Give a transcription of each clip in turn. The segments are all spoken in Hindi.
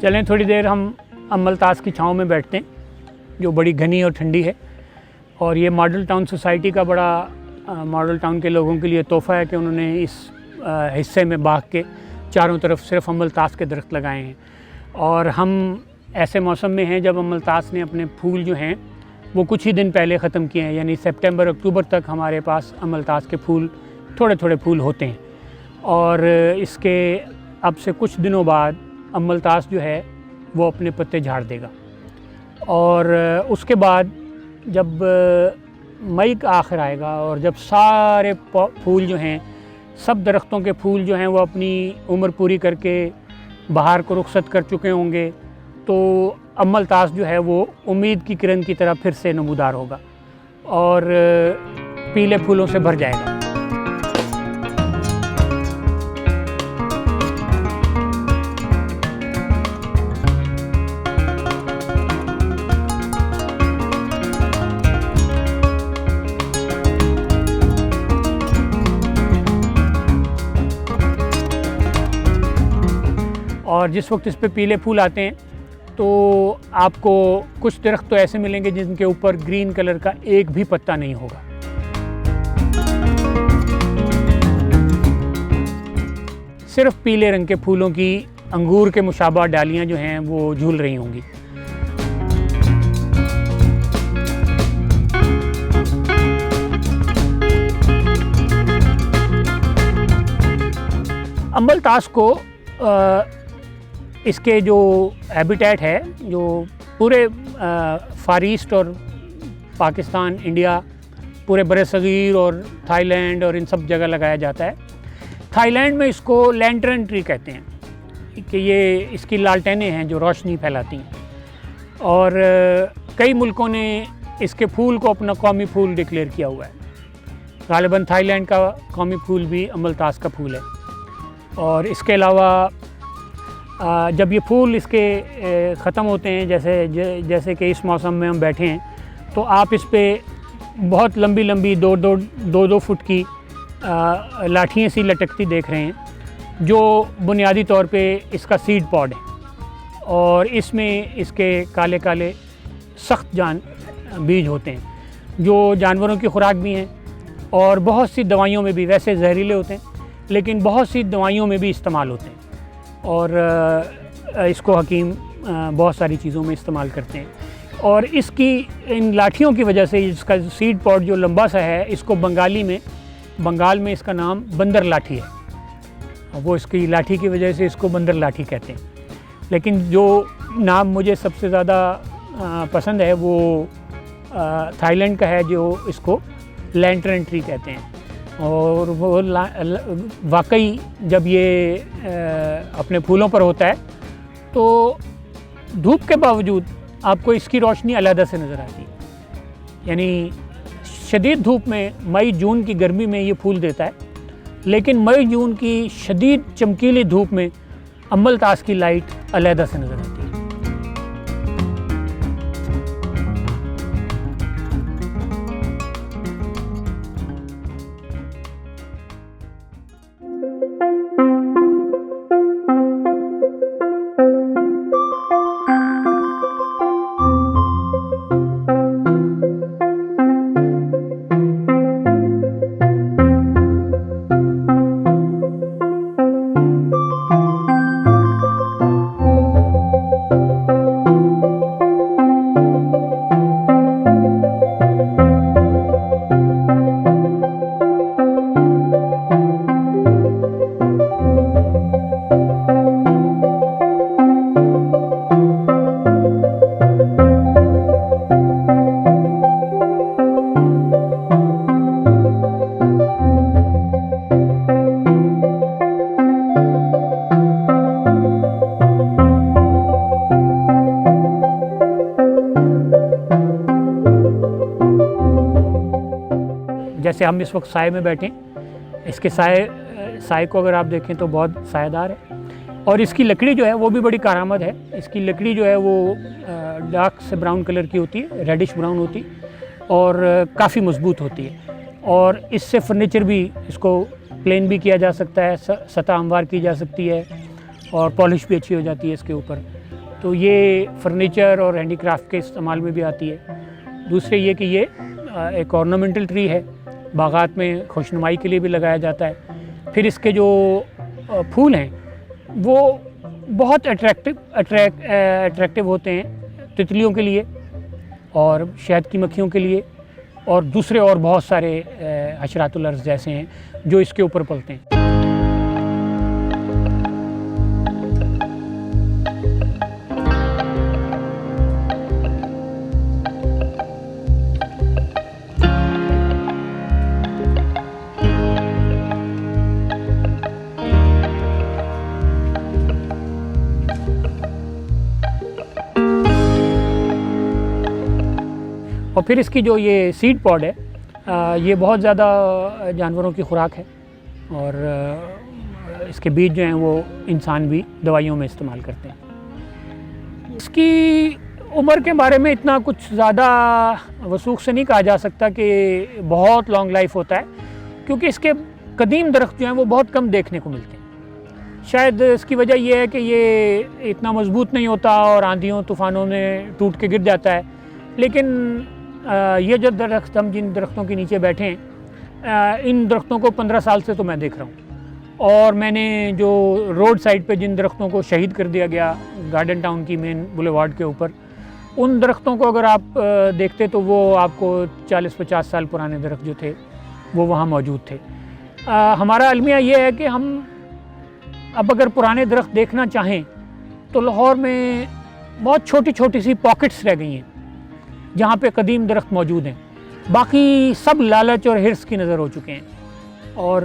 चलें थोड़ी देर हम अमलतास की छाँव में बैठते हैं, जो बड़ी घनी और ठंडी है। और ये मॉडल टाउन सोसाइटी का बड़ा मॉडल टाउन के लोगों के लिए तोहफ़ा है कि उन्होंने इस हिस्से में बाग के चारों तरफ सिर्फ अमलतास के दरख्त लगाए हैं। और हम ऐसे मौसम में हैं जब अमलतास ने अपने फूल जो हैं वो कुछ ही दिन पहले ख़त्म किए हैं, यानी सितंबर अक्टूबर तक हमारे पास अमलतास के फूल थोड़े थोड़े फूल होते हैं। और इसके अब से कुछ दिनों बाद अमलतास जो है वो अपने पत्ते झाड़ देगा। और उसके बाद जब मई का आखिर आएगा और जब सारे फूल जो हैं, सब दरख्तों के फूल जो हैं वो अपनी उम्र पूरी करके बहार को रुखसत कर चुके होंगे, तो अमलतास जो है वो उम्मीद की किरण की तरह फिर से नमूदार होगा और पीले फूलों से भर जाएगा। और जिस वक्त इस पे पीले फूल आते हैं तो आपको कुछ दरख्त तो ऐसे मिलेंगे जिनके ऊपर ग्रीन कलर का एक भी पत्ता नहीं होगा। सिर्फ पीले रंग के फूलों की अंगूर के मुशाबा डालियां जो हैं वो झूल रही होंगी। अमलतास को इसके जो हैबिटेट है, जो पूरे फार ईस्ट और पाकिस्तान, इंडिया, पूरे बरसगीर और थाईलैंड और इन सब जगह लगाया जाता है। थाईलैंड में इसको लैंटर्न ट्री कहते हैं कि ये इसकी लालटेनें हैं जो रोशनी फैलाती हैं। और कई मुल्कों ने इसके फूल को अपना कौमी फूल डिक्लेयर किया हुआ है। गालिबन थाईलैंड का कौमी फूल भी अमलतास का फूल है। और इसके अलावा जब ये फूल इसके ख़त्म होते हैं, जैसे कि इस मौसम में हम बैठे हैं, तो आप इस पे बहुत लंबी लंबी दो फुट की लाठियाँ सी लटकती देख रहे हैं, जो बुनियादी तौर पे इसका सीड पॉड है। और इसमें इसके काले काले सख्त जान बीज होते हैं, जो जानवरों की खुराक भी हैं और बहुत सी दवाइयों में भी, वैसे जहरीले होते हैं लेकिन बहुत सी दवाइयों में भी इस्तेमाल होते हैं। और इसको हकीम बहुत सारी चीज़ों में इस्तेमाल करते हैं। और इसकी इन लाठियों की वजह से इसका सीड पॉड जो लंबा सा है, इसको बंगाल में इसका नाम बंदर लाठी है। वो इसकी लाठी की वजह से इसको बंदर लाठी कहते हैं। लेकिन जो नाम मुझे सबसे ज़्यादा पसंद है वो थाईलैंड का है, जो इसको लैंटर्न ट्री कहते हैं। और वो वाकई जब ये अपने फूलों पर होता है तो धूप के बावजूद आपको इसकी रोशनी अलग से नज़र आती है। यानी शदीद धूप में, मई जून की गर्मी में ये फूल देता है, लेकिन मई जून की शदीद चमकीली धूप में अमलतास की लाइट अलग से नज़र आती है। जैसे हम इस वक्त साए में बैठे, इसके साए को अगर आप देखें तो बहुत सायेदार है। और इसकी लकड़ी जो है वो भी बड़ी कारआमद है। इसकी लकड़ी जो है वो डार्क से ब्राउन कलर की होती है, रेडिश ब्राउन होती है और काफ़ी मजबूत होती है। और इससे फर्नीचर भी, इसको प्लेन भी किया जा सकता है, सतह हमवार की जा सकती है और पॉलिश भी अच्छी हो जाती है इसके ऊपर। तो ये फर्नीचर और हैंडीक्राफ्ट के इस्तेमाल में भी आती है। दूसरे ये कि ये एक ऑर्नामेंटल ट्री है, बागात में खुशनुमाई के लिए भी लगाया जाता है। फिर इसके जो फूल हैं वो बहुत अट्रैक्टिव होते हैं तितलियों के लिए और शहद की मक्खियों के लिए और दूसरे और बहुत सारे हशरातुल अर्ज़ जैसे हैं जो इसके ऊपर पलते हैं। और फिर इसकी जो ये सीड पॉड है, ये बहुत ज़्यादा जानवरों की खुराक है और इसके बीज जो हैं वो इंसान भी दवाइयों में इस्तेमाल करते हैं। इसकी उम्र के बारे में इतना कुछ ज़्यादा वसूख से नहीं कहा जा सकता कि बहुत लॉन्ग लाइफ होता है, क्योंकि इसके कदीम दरख्त जो हैं वो बहुत कम देखने को मिलते हैं। शायद इसकी वजह यह है कि ये इतना मजबूत नहीं होता और आंधियों तूफ़ानों में टूट के गिर जाता है। लेकिन ये जो दरख्त, हम जिन दरख्तों के नीचे बैठे हैं, इन दरख्तों को 15 साल से तो मैं देख रहा हूँ। और मैंने जो रोड साइड पे जिन दरख्तों को शहीद कर दिया गया गार्डन टाउन की मेन बुलेवार्ड के ऊपर, उन दरख्तों को अगर आप देखते तो वो आपको 40-50 साल पुराने दरख्त जो थे वो वहाँ मौजूद थे। हमारा अलमिया ये है कि हम अब अगर पुराने दरख्त देखना चाहें तो लाहौर में बहुत छोटी छोटी सी पॉकेट्स रह गई हैं जहाँ पे कदीम दरख्त मौजूद हैं। बाकी सब लालच और हिर्स की नज़र हो चुके हैं। और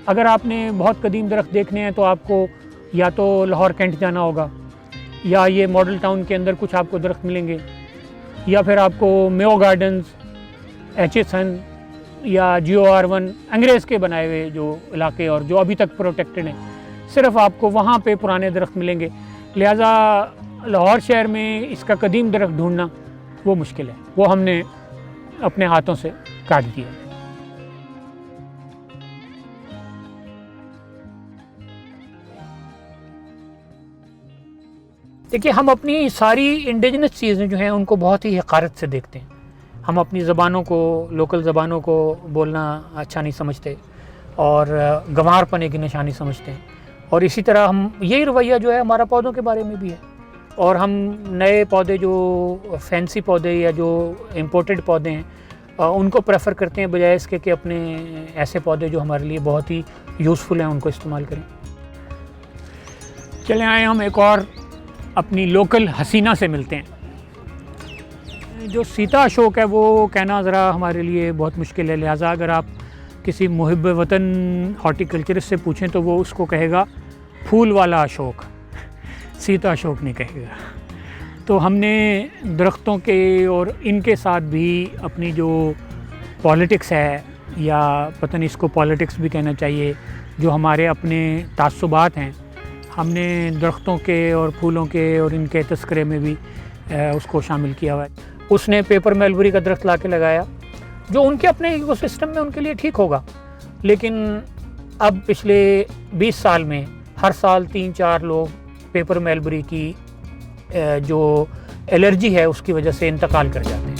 अगर आपने बहुत कदीम दरख्त देखने हैं तो आपको या तो लाहौर कैंट जाना होगा, या ये मॉडल टाउन के अंदर कुछ आपको दरख्त मिलेंगे, या फिर आपको मेयो गार्डन्स, HSN या GOR1 अंग्रेज़ के बनाए हुए जो इलाके और जो अभी तक प्रोटेक्टेड हैं, सिर्फ आपको वहाँ पे पुराने दरख्त मिलेंगे। लिहाजा लाहौर शहर में इसका कदीम दरख्त ढूंढना वो मुश्किल है, वो हमने अपने हाथों से काट दिया। देखिए, हम अपनी सारी इंडिजिनस चीज़ें जो हैं उनको बहुत ही हक़ारत से देखते हैं। हम अपनी ज़बानों को, लोकल ज़बानों को बोलना अच्छा नहीं समझते और गंवारपने की निशानी समझते हैं। और इसी तरह हम यही रवैया जो है हमारा पौधों के बारे में भी है। और हम नए पौधे, जो फैंसी पौधे या जो इम्पोर्टेड पौधे हैं, उनको प्रेफर करते हैं बजाय इसके कि अपने ऐसे पौधे जो हमारे लिए बहुत ही यूज़फुल हैं उनको इस्तेमाल करें। चले आए हम एक और अपनी लोकल हसीना से मिलते हैं। जो सीता अशोक है वो कहना ज़रा हमारे लिए बहुत मुश्किल है। लिहाजा अगर आप किसी मुहिब वतन हॉर्टिकल्चरिस्ट से पूछें तो वो उसको कहेगा फूल वाला अशोक, सीता अशोक नहीं कहेगा। तो हमने दरख्तों के और इनके साथ भी अपनी जो पॉलिटिक्स है, या पता नहीं इसको पॉलिटिक्स भी कहना चाहिए, जो हमारे अपने तासुबात हैं, हमने दरख्तों के और फूलों के और इनके तस्करे में भी उसको शामिल किया हुआ है। उसने पेपर मलबरी का दरख्त ला के लगाया जो उनके अपने इकोसिस्टम में उनके लिए ठीक होगा, लेकिन अब पिछले 20 साल में हर साल 3-4 लोग पेपर मलबरी की जो एलर्जी है उसकी वजह से इंतकाल कर जाते हैं।